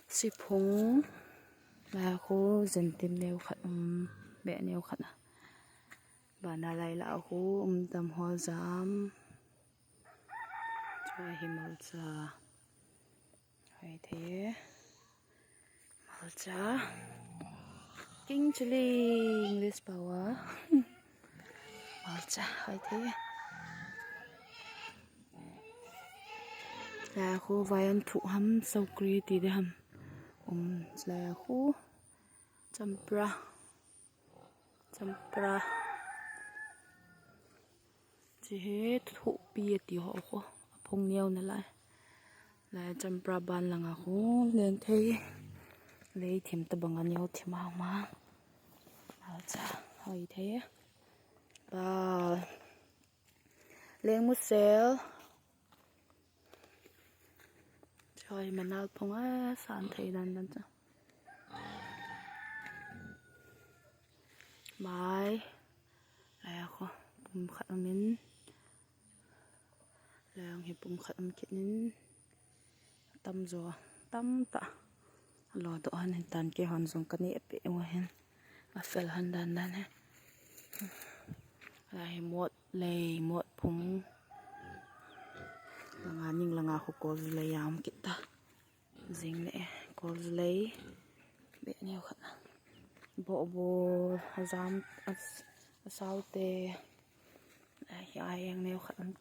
si phung là khu dần tìm nêu khát bẹ nêu khát bà na lại là khu tầm hoa giám cho hi màu trà hay thế màu trà kinh chili English power màu trà hay thế là khu vài anh thụ hâm sâu kri thì đây hâm là khu champra chỉ hết thụ bia thì họ có phong nhiều nữa lại là champra ban là ngà khu lên thế lấy thêm tờ bằng anh nhau thêm mà chả hỏi thế và lên một sale trời mà nào phong á sàn thấy đàn chứ bài là khó bùm khát ông nín là ông hiệp bùm khát ông kết nín tâm rồi tâm tạ lo tổ hành hình tàn kia hòn dùng cái này bị ngoài hen và phải là hành đàn đàn ha là một lề một phúng là ngà nhưng là ngà khổ cô lấy ám kita dính lệ cô lấy bị nhiều khẩn bộ bộ giam sao tê ai anh nêu khẩn